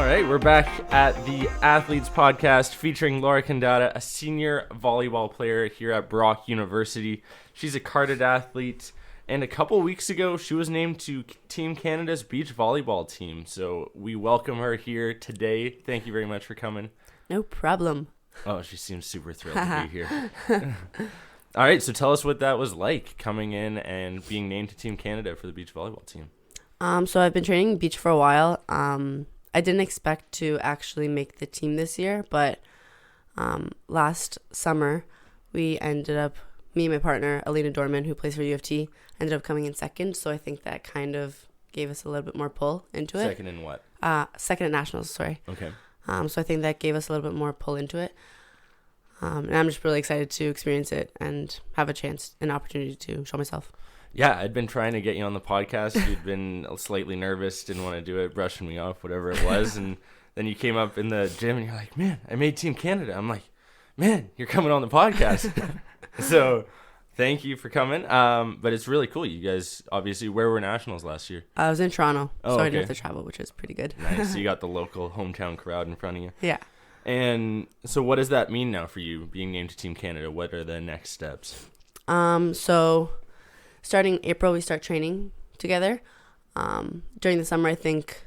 right, we're back at the Athletes Podcast featuring Laura Condotta, a senior volleyball player here at Brock University. She's a carded athlete, and a couple weeks ago, she was named to Team Canada's beach volleyball team. So we welcome her here today. Thank you very much for coming. No problem. Oh, she seems super thrilled to be here. All right, so tell us what that was like, coming in and being named to Team Canada for the beach volleyball team. So I've been training beach for a while. I didn't expect to actually make the team this year, but last summer we ended up, me and my partner, Alina Dorman, who plays for U of T, ended up coming in second. So I think that kind of gave us a little bit more pull into it. Second in what? Second at nationals, sorry. Okay. So I think that gave us a little bit more pull into it. And I'm just really excited to experience it and have an opportunity to show myself. Yeah, I'd been trying to get you on the podcast. You'd been slightly nervous, didn't want to do it, brushing me off, whatever it was. And then you came up in the gym and you're like, man, I made Team Canada. I'm like, man, you're coming on the podcast. So thank you for coming. But it's really cool. You guys, obviously, where were nationals last year? I was in Toronto, so okay. I didn't have to travel, which is pretty good. Nice. So you got the local hometown crowd in front of you. Yeah. And so what does that mean now for you, being named to Team Canada? What are the next steps? So starting April, we start training together. During the summer, I think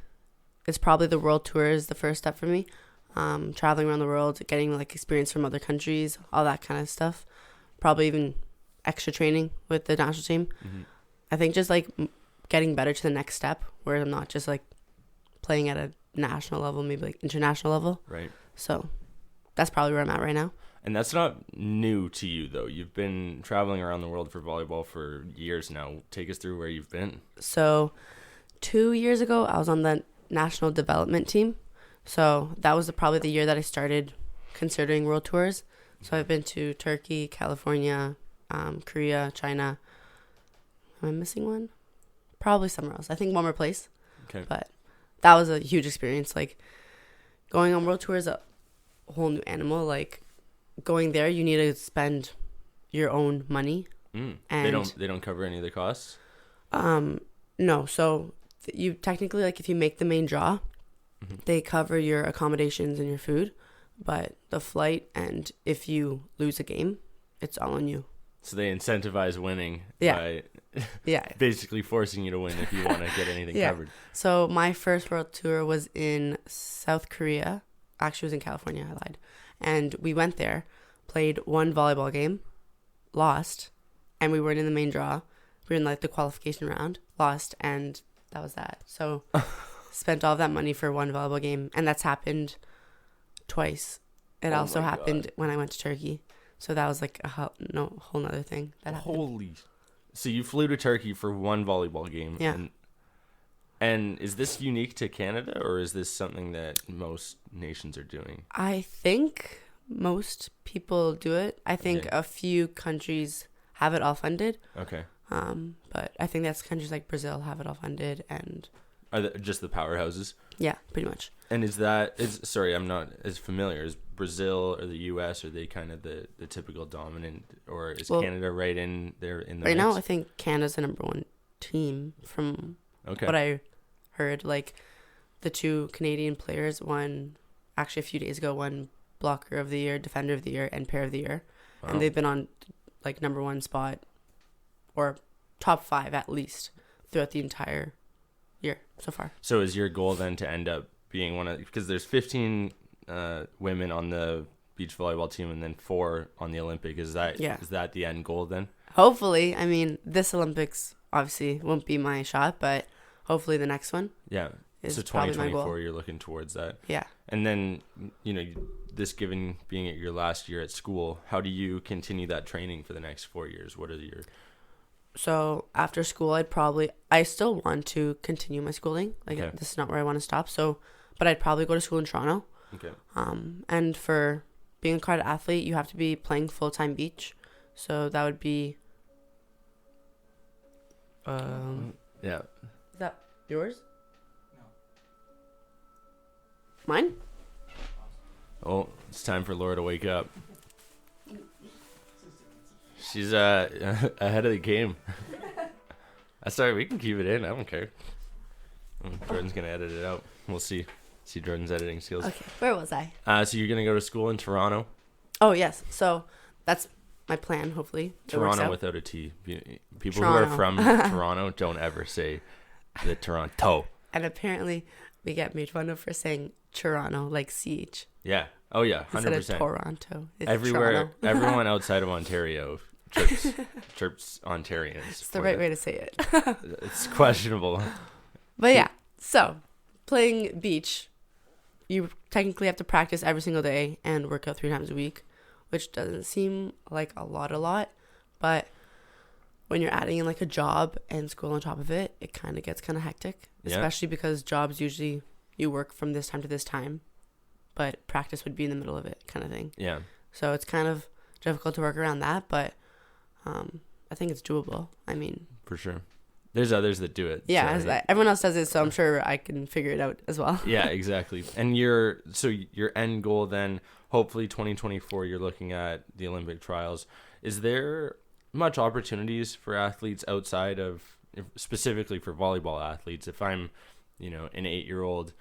it's probably the world tour is the first step for me. Traveling around the world, getting like experience from other countries, all that kind of stuff. Probably even extra training with the national team. Mm-hmm. I think just like getting better to the next step where I'm not just like playing at a national level, maybe like international level. Right. So that's probably where I'm at right now. And that's not new to you, though. You've been traveling around the world for volleyball for years now. Take us through where you've been. So 2 years ago, I was on the national development team. So that was probably the year that I started considering world tours. So I've been to Turkey, California, Korea, China. Am I missing one? Probably somewhere else. I think one more place. Okay. But that was a huge experience. Like going on world tours, a whole new animal. Like going there, you need to spend your own money. And they don't cover any of the costs? No. So you technically, like if you make the main draw, mm-hmm. they cover your accommodations and your food, but the flight and if you lose a game, it's all on you. So they incentivize winning by basically forcing you to win if you want to get anything covered. So my first world tour was in South Korea. Actually, it was in California. I lied. And we went there, played one volleyball game, lost, and we weren't in the main draw. We were in like the qualification round, lost, and that was that. So spent all of that money for one volleyball game, and that's happened twice. It also happened when I went to Turkey. So that was like a whole nother thing that happened. Holy. So you flew to Turkey for one volleyball game. Yeah. And is this unique to Canada, or is this something that most nations are doing? I think most people do it. I think a few countries have it all funded. Okay. But I think that's countries like Brazil have it all funded, and are they just the powerhouses? Yeah, pretty much. And sorry, I'm not as familiar. Is Brazil or the U.S., are they kind of the typical dominant, or is Canada right in there in the right mix? now? I think Canada's the number one team from what I heard. Like the two Canadian players won, actually a few days ago, won blocker of the year, defender of the year, and pair of the year. Wow. And they've been on like number one spot or top 5 at least throughout the entire year so far. So is your goal then to end up being one of, because there's 15 women on the beach volleyball team and then 4 on the Olympic, is that the end goal then? Hopefully. I mean, this Olympics obviously won't be my shot, but hopefully the next one. Yeah. So 2024, you're looking towards that. Yeah. And then, this given being at your last year at school, how do you continue that training for the next 4 years? What are your... So after school, I still want to continue my schooling. This is not where I want to stop. So, but I'd probably go to school in Toronto. Okay. And for being a carded athlete, you have to be playing full-time beach. So that would be... Yeah. Is that yours? No. Mine? Oh, it's time for Laura to wake up. She's ahead of the game. Sorry, we can keep it in. I don't care. Jordan's going to edit it out. We'll see See Jordan's editing skills. Okay, where was I? So you're gonna go to school in Toronto. Oh yes, so that's my plan. Hopefully, Toronto without a T. People Toronto. who are from Toronto don't ever say the Toronto. And apparently, we get made fun of for saying Toronto, like CH. Yeah. Oh yeah, 100%. Instead of Toronto. It's Everywhere, Toronto. everyone outside of Ontario chirps Ontarians. It's the right way to say it. It's questionable. But yeah, so playing beach, you technically have to practice every single day and work out 3 times a week, which doesn't seem like a lot, but when you're adding in like a job and school on top of it, it kind of gets kind of hectic, especially because jobs usually you work from this time to this time, but practice would be in the middle of it kind of thing. Yeah. So it's kind of difficult to work around that, but I think it's doable. I mean, for sure. There's others that do it. Yeah, so. Everyone else does it, so I'm sure I can figure it out as well. Yeah, exactly. And your end goal then, hopefully 2024, you're looking at the Olympic trials. Is there much opportunities for athletes outside of, specifically for volleyball athletes? If I'm, an 8-year-old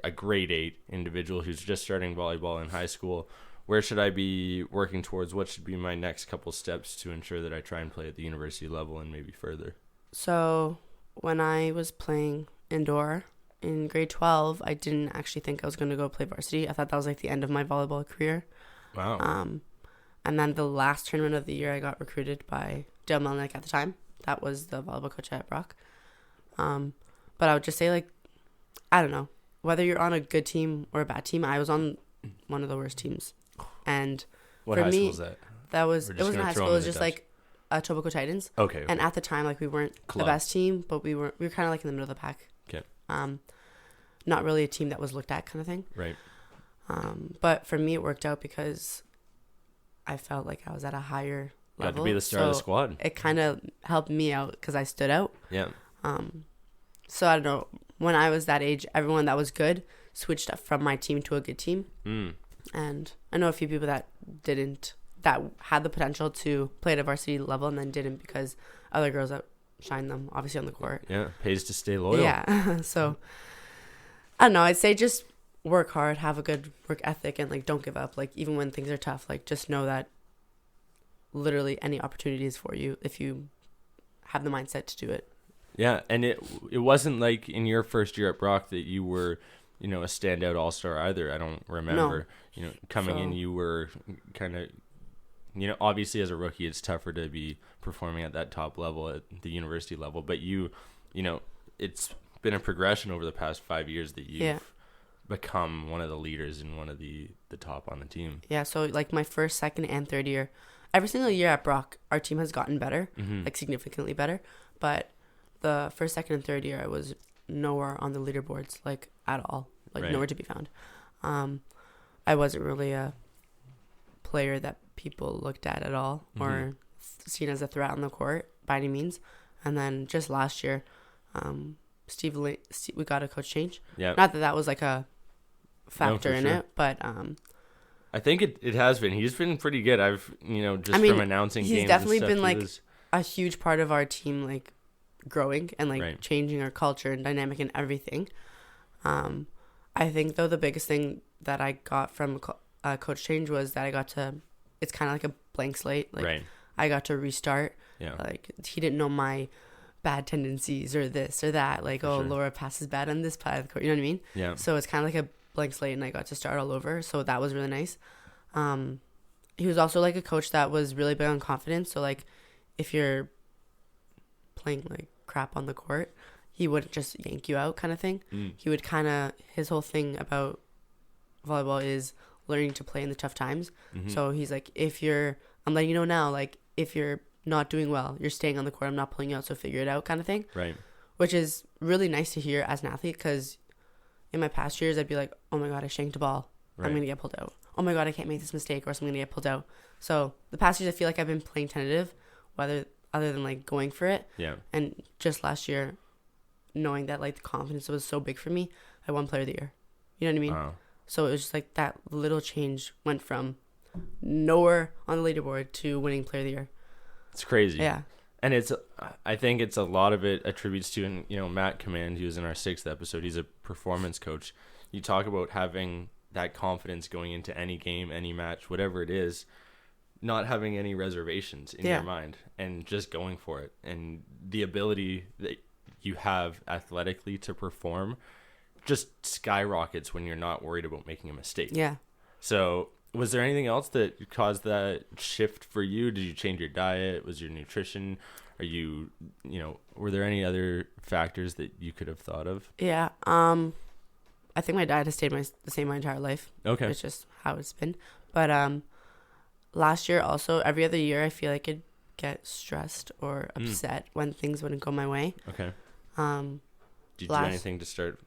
a grade 8 individual who's just starting volleyball in high school, where should I be working towards? What should be my next couple steps to ensure that I try and play at the university level and maybe further? So when I was playing indoor in grade 12, I didn't actually think I was going to go play varsity. I thought that was like the end of my volleyball career. Wow. And then the last tournament of the year, I got recruited by Dale Melnick at the time. That was the volleyball coach at Brock. But I would just say, I don't know, whether you're on a good team or a bad team. I was on one of the worst teams. And what for high me, school is that? It wasn't high school. It was just Etobicoke Titans. Okay. And at the time, we weren't the best team, but we were kind of in the middle of the pack. Okay. Not really a team that was looked at, kind of thing. Right. But for me, it worked out because I felt like I was at a higher level. Got to be the star of the squad. It kind of helped me out because I stood out. Yeah. So I don't know. When I was that age, everyone that was good switched up from my team to a good team. And I know a few people that had the potential to play at a varsity level and then didn't because other girls outshined them, obviously, on the court. Yeah, pays to stay loyal. Yeah. So I don't know. I'd say just work hard, have a good work ethic, and don't give up. Even when things are tough, just know that literally any opportunity is for you if you have the mindset to do it. Yeah, and it wasn't like in your first year at Brock that you were, a standout all-star either. I don't remember. No. Coming in, you were kind of, obviously as a rookie, it's tougher to be performing at that top level, at the university level. But it's been a progression over the past 5 years that you've become one of the leaders and one of the top on the team. Yeah, so my first, second, and third year, every single year at Brock, our team has gotten better, significantly better. But the first, second, and third year, I was nowhere on the leaderboards, at all, right. Nowhere to be found. I wasn't really a player that people looked at all, or seen as a threat on the court by any means. And then just last year, we got a coach change. Yeah. Not that was a factor in it, but I think it has been. He's been pretty good. From announcing games. He's definitely and stuff, been a huge part of our team, growing and right. changing our culture and dynamic and everything. I think though the biggest thing that I got from coach change was that it's kind of like a blank slate. Right. I got to restart. Yeah. He didn't know my bad tendencies or this or that. Sure. Laura passes bad on this part of the court. You know what I mean? Yeah. So it's kind of like a blank slate, and I got to start all over. So that was really nice. He was also a coach that was really big on confidence. So if you're playing crap on the court, he wouldn't just yank you out kind of thing. He would his whole thing about volleyball is learning to play in the tough times. So he's I'm letting you know now, if you're not doing well, you're staying on the court, I'm not pulling you out, so figure it out kind of thing. Right. Which is really nice to hear as an athlete, because in my past years, I'd be like, oh my God, I shanked a ball. Right. I'm going to get pulled out. Oh my God, I can't make this mistake, or else I'm going to get pulled out. So the past years, I feel like I've been playing tentative, other than going for it. Yeah. And just last year, knowing that the confidence was so big for me, I won player of the year. You know what I mean? Wow. So it was just that little change went from nowhere on the leaderboard to winning player of the year. It's crazy. Yeah. And I think it's a lot of it attributes to, and Matt Command, he was in our 6th episode. He's a performance coach. You talk about having that confidence going into any game, any match, whatever it is, not having any reservations in your mind and just going for it. And the ability that you have athletically to perform just skyrockets when you're not worried about making a mistake. Yeah. So was there anything else that caused that shift for you? Did you change your diet? Was your nutrition? Are you, were there any other factors that you could have thought of? Yeah. I think my diet has stayed the same my entire life. Okay. It's just how it's been. But last year also, every other year, I feel like I'd get stressed or upset when things wouldn't go my way. Okay. Did you do anything to start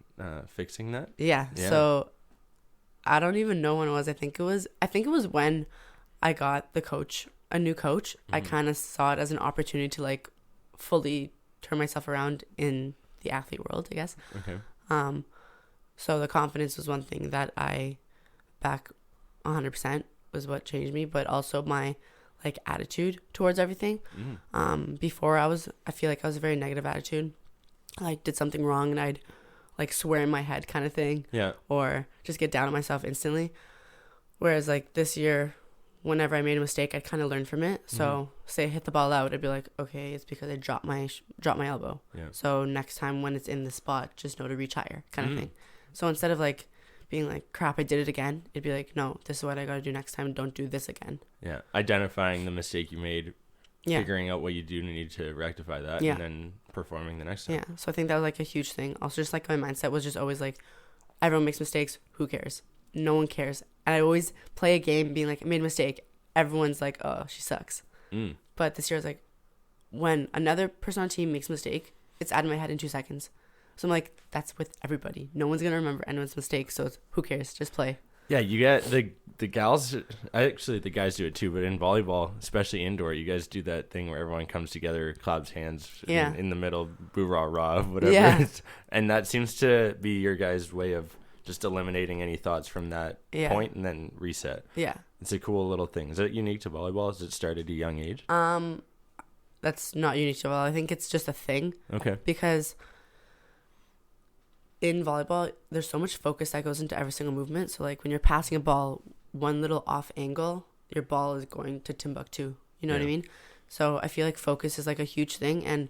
fixing that? Yeah. So I don't even know when it was. I think it was when I got a new coach. I kind of saw it as an opportunity to like fully turn myself around in the athlete world, I guess. Okay. So the confidence was one thing that I back 100% was what changed me, but also my like attitude towards everything. Before I feel like I was a very negative attitude. I like did something wrong and I'd like swear in my head kind of thing. Yeah. Or just get down on myself instantly. Whereas like this year, whenever I made a mistake, I'd kind of learn from it. So say I hit the ball out, I'd be like, okay, it's because I dropped my elbow. Yeah. So next time when it's in the spot, just know to reach higher kind of thing. So instead of like being like, crap, I did it again, it'd be like, no, this is what I got to do next time. Don't do this again. Yeah. Identifying the mistake you made, figuring out what you do need to rectify that, and then performing the next time. Yeah. So I think that was like a huge thing. Also, just like my mindset was just always like, everyone makes mistakes. Who cares? No one cares. And I always play a game being like, I made a mistake. Everyone's like, oh, she sucks. But this year I was like, when another person on the team makes a mistake, it's out of my head in 2 seconds. So I'm like, that's with everybody. No one's going to remember anyone's mistake. So who cares? Just play. Yeah, you get the gals. Actually, the guys do it too. But in volleyball, especially indoor, you guys do that thing where everyone comes together, claps hands in the middle, boo rah rah, whatever. Yeah. And that seems to be your guys' way of just eliminating any thoughts from that point and then reset. Yeah. It's a cool little thing. Is that unique to volleyball? Does it start at a young age? That's not unique to volleyball. I think it's just a thing. Okay. Because in volleyball, there's so much focus that goes into every single movement. So like when you're passing a ball, one little off angle, your ball is going to Timbuktu. You know what I mean? So I feel like focus is like a huge thing. And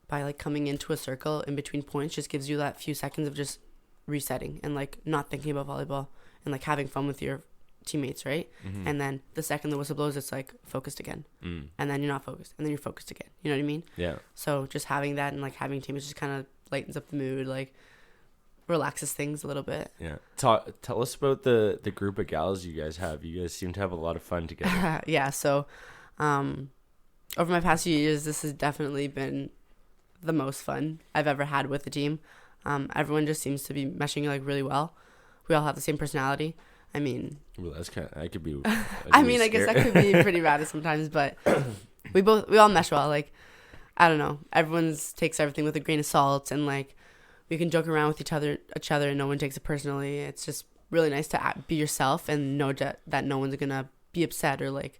by like coming into a circle in between points just gives you that few seconds of just resetting and like not thinking about volleyball and like having fun with your teammates, right? And then the second the whistle blows, it's like focused again. And then you're not focused and then you're focused again. You know what I mean? Yeah. So just having that and like having teammates just kind of lightens up the mood, like relaxes things a little bit. Yeah. Tell us about the group of gals you guys have. You guys seem to have a lot of fun together. Yeah. So over my past few years, this has definitely been the most fun I've ever had with the team. Everyone just seems to be meshing like really well. We all have the same personality. I mean, well, that could be. I mean, I guess that could be pretty rad sometimes, but we all mesh well. Like, I don't know, everyone's takes everything with a grain of salt, and like we can joke around with each other, and no one takes it personally. It's just really nice to be yourself and know that no one's gonna be upset or like.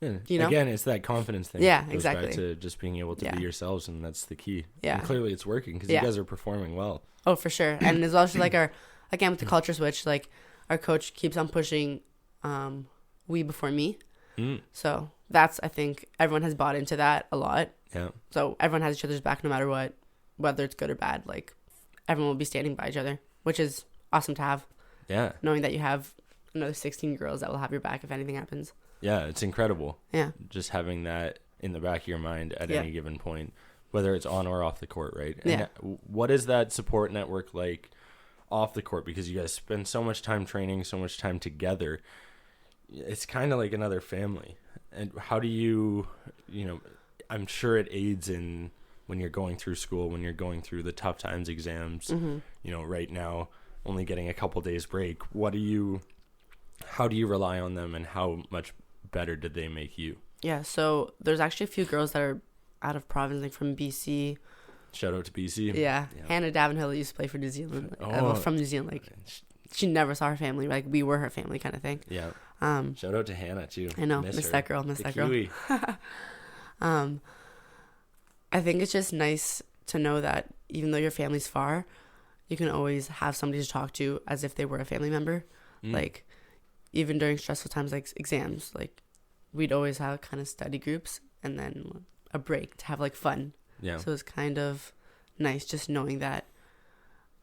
Yeah. You know? Again, it's that confidence thing. Yeah, it goes exactly. Back to just being able to be yourselves, and that's the key. Yeah. And clearly, it's working because you guys are performing well. Oh, for sure. And as well as like with the culture switch, like our coach keeps on pushing, we before me. So that's, I think everyone has bought into that a lot. Yeah. So everyone has each other's back no matter what, whether it's good or bad. Like everyone will be standing by each other, which is awesome to have. Yeah. Knowing that you have another 16 girls that will have your back if anything happens. Yeah, it's incredible. Yeah. Just having that in the back of your mind at any given point, whether it's on or off the court, right? And what is that support network like off the court? Because you guys spend so much time training, so much time together. It's kind of like another family. And how do you I'm sure it aids in when you're going through school, when you're going through the tough times, exams, right now, only getting a couple days break. How do you rely on them, and how much better did they make you? Yeah, so there's actually a few girls that are out of province, like from BC. Shout out to BC. Yeah. Hannah Davenhill used to play for New Zealand. From New Zealand, like she never saw her family. Like we were her family, kind of thing. Yeah. Shout out to Hannah too. I know, miss that girl. I think it's just nice to know that even though your family's far, you can always have somebody to talk to as if they were a family member. Like, even during stressful times like exams, like, we'd always have kind of study groups and then a break to have, like, fun. Yeah. So it's kind of nice just knowing that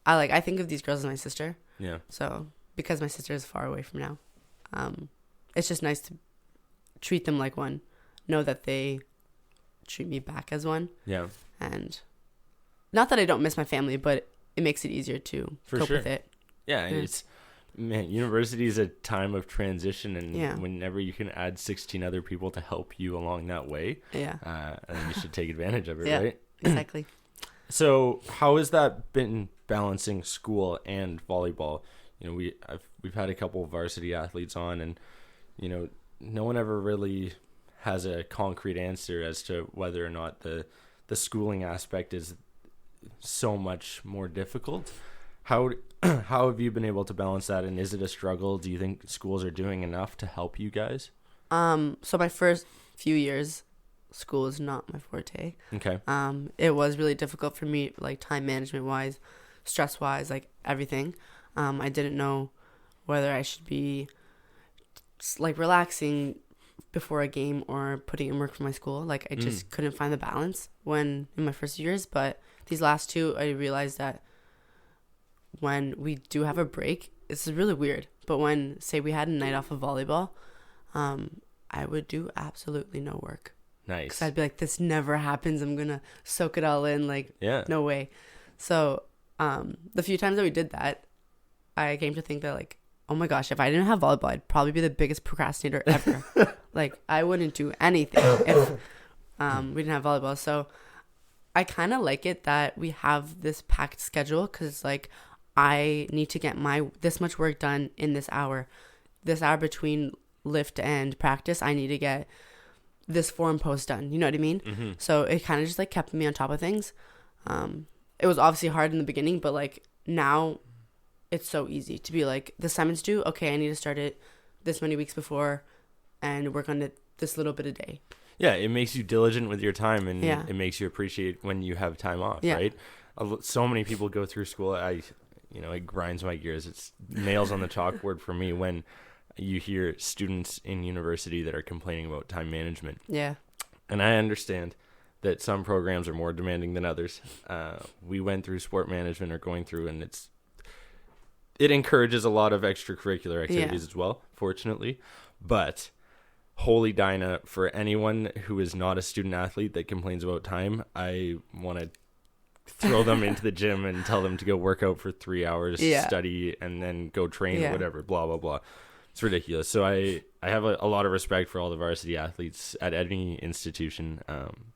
I think of these girls as my sister. Yeah. So because my sister is far away from now, it's just nice to treat them like one, know that they treat me back as one. Yeah. And not that I don't miss my family, but it makes it easier to cope with it. Yeah, and it's, man, university is a time of transition, and whenever you can add 16 other people to help you along that way, I think you should take advantage of it, right? Exactly. So how has that been balancing school and volleyball? You know, we've had a couple of varsity athletes on, and, you know, no one ever really has a concrete answer as to whether or not the schooling aspect is so much more difficult. How have you been able to balance that, and is it a struggle? Do you think schools are doing enough to help you guys? So my first few years, school is not my forte. Okay. It was really difficult for me, like, time management wise, stress wise, like, everything. I didn't know whether I should be, like, relaxing before a game or putting in work for my school. Like, I just couldn't find the balance in my first years. But these last two, I realized that when we do have a break, this is really weird, but when, say, we had a night off of volleyball, I would do absolutely no work. Nice. Because I'd be like, this never happens. I'm going to soak it all in. Like, no way. So the few times that we did that, I came to think that, like, oh my gosh, if I didn't have volleyball, I'd probably be the biggest procrastinator ever. Like, I wouldn't do anything if we didn't have volleyball. So I kind of like it that we have this packed schedule, because, like, I need to get this much work done in this hour. This hour between lift and practice, I need to get this form post done. You know what I mean? Mm-hmm. So it kind of just, like, kept me on top of things. It was obviously hard in the beginning, but, like, now it's so easy to be like, the assignment's due. Okay, I need to start it this many weeks before and work on it this little bit a day. Yeah, it makes you diligent with your time, and it makes you appreciate when you have time off, right? So many people go through school. It grinds my gears. It's nails on the chalkboard for me when you hear students in university that are complaining about time management. Yeah. And I understand that some programs are more demanding than others. We went through sport management, or going through, and it encourages a lot of extracurricular activities as well, fortunately. But holy Dinah, for anyone who is not a student athlete that complains about time, I want to throw them into the gym and tell them to go work out for 3 hours, study, and then go train or whatever, blah, blah, blah. It's ridiculous. So I have a lot of respect for all the varsity athletes at any institution.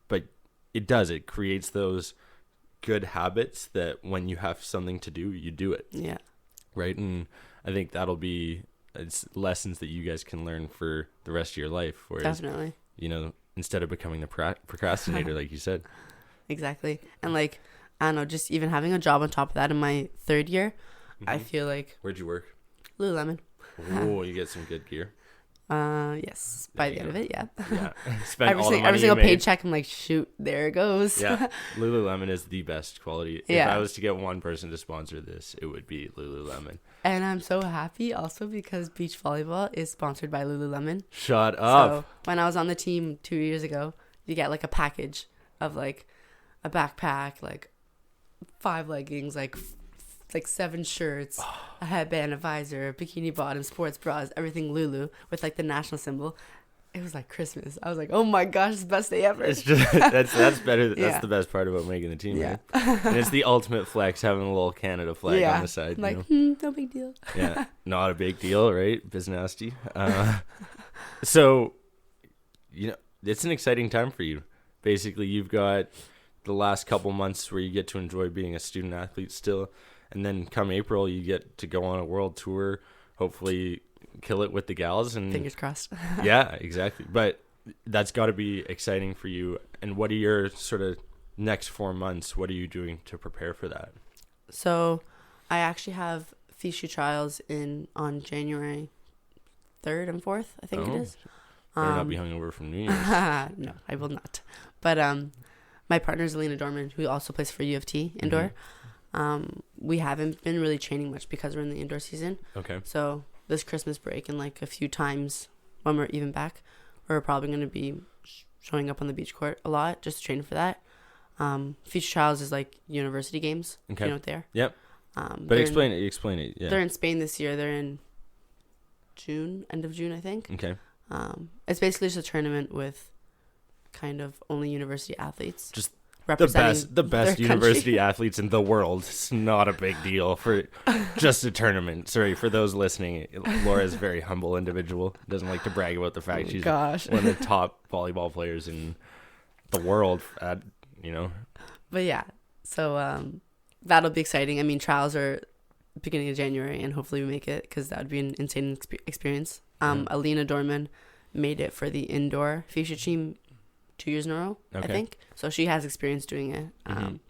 But it creates those good habits that when you have something to do, you do it. Yeah. Right. And I think it's lessons that you guys can learn for the rest of your life. Whereas, definitely, instead of becoming the procrastinator, like you said. Exactly. And, like, I don't know, just even having a job on top of that in my third year, I feel like. Where'd you work? Lululemon. Oh, you get some good gear. Yes. By the end of it, yeah. Spend every single paycheck, I'm like, shoot, there it goes. Yeah. Lululemon is the best quality. If I was to get one person to sponsor this, it would be Lululemon. And I'm so happy also because beach volleyball is sponsored by Lululemon. Shut up. So when I was on the team 2 years ago, you get, like, a package of, like, a backpack, like 5 leggings, like 7 shirts, a headband, a visor, a bikini bottom, sports bras, everything Lulu with, like, the national symbol. It was like Christmas. I was like, oh my gosh, it's the best day ever. It's just that's better. That's the best part about making the team, right? And it's the ultimate flex, having a little Canada flag on the side. Like, no big deal. Yeah, not a big deal, right? Biz nasty. So, it's an exciting time for you. Basically, you've got the last couple months where you get to enjoy being a student athlete still. And then come April, you get to go on a world tour, hopefully kill it with the gals. And fingers crossed. Yeah, exactly. But that's got to be exciting for you. And what are your sort of next 4 months? What are you doing to prepare for that? So I actually have FISU trials on January 3rd and 4th, I think it is. Better not be hungover from New Year's. No, I will not. But my partner's Alina Dorman, who also plays for U of T indoor. We haven't been really training much because we're in the indoor season. Okay. So this Christmas break and like a few times when we're even back, we're probably going to be showing up on the beach court a lot just to train for that. Future Trials is like university games. Okay. You know what they are? Yep. But explain it. Yeah. They're in Spain this year. They're in June, end of June, I think. Okay. It's basically just a tournament with kind of only university athletes. Just representing the best their university country. athletes in the world. It's not a big deal for just a tournament. Sorry for those listening. Laura's a very humble individual. Doesn't like to brag about the fact she's one of the top volleyball players in the world. But yeah, so that'll be exciting. I mean, trials are beginning of January, and hopefully we make it because that would be an insane experience. Alina Dorman made it for the indoor future team 2 years in a row, I think. So she has experience doing it.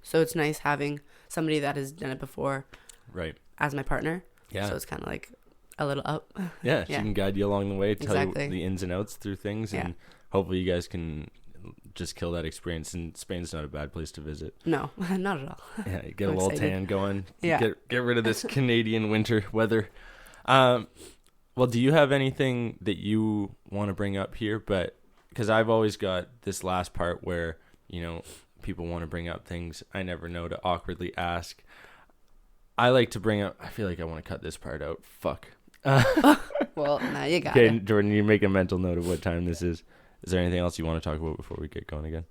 So it's nice having somebody that has done it before, right, as my partner. Yeah. So it's kind of like a little up. Yeah, she can guide you along the way, tell you the ins and outs through things, and hopefully you guys can just kill that experience. And Spain's not a bad place to visit. No, not at all. Yeah, get a little tan going. Yeah. Get rid of this Canadian winter weather. Well, do you have anything that you want to bring up here? But because I've always got this last part where, people want to bring up things I never know to awkwardly ask. I like to bring up, I feel like I want to cut this part out. Fuck. Well, now you got it. Okay, Jordan, you make a mental note of what time this is. Is there anything else you want to talk about before we get going again?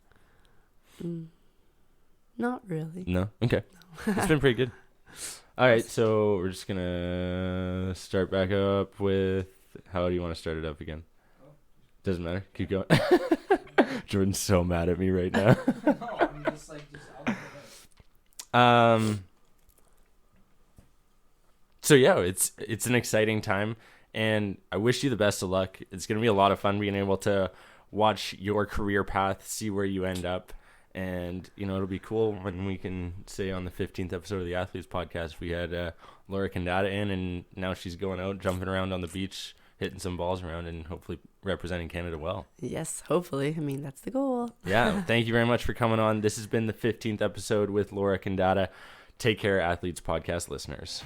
Not really. No? Okay. No. It's been pretty good. All right, so we're just going to start back up with, how do you want to start it up again? Doesn't matter. Keep going. Jordan's so mad at me right now. No, I'm just out of it. So yeah, it's an exciting time, and I wish you the best of luck. It's going to be a lot of fun being able to watch your career path, see where you end up, and it'll be cool when we can say on the 15th episode of the Athletes Podcast we had Laura Condotta in, and now she's going out jumping around on the beach, hitting some balls around, and hopefully representing Canada well. Yes, hopefully. I mean, that's the goal. Yeah, thank you very much for coming on. This has been the 15th episode with Laura Condotta. Take care, Athletes Podcast listeners.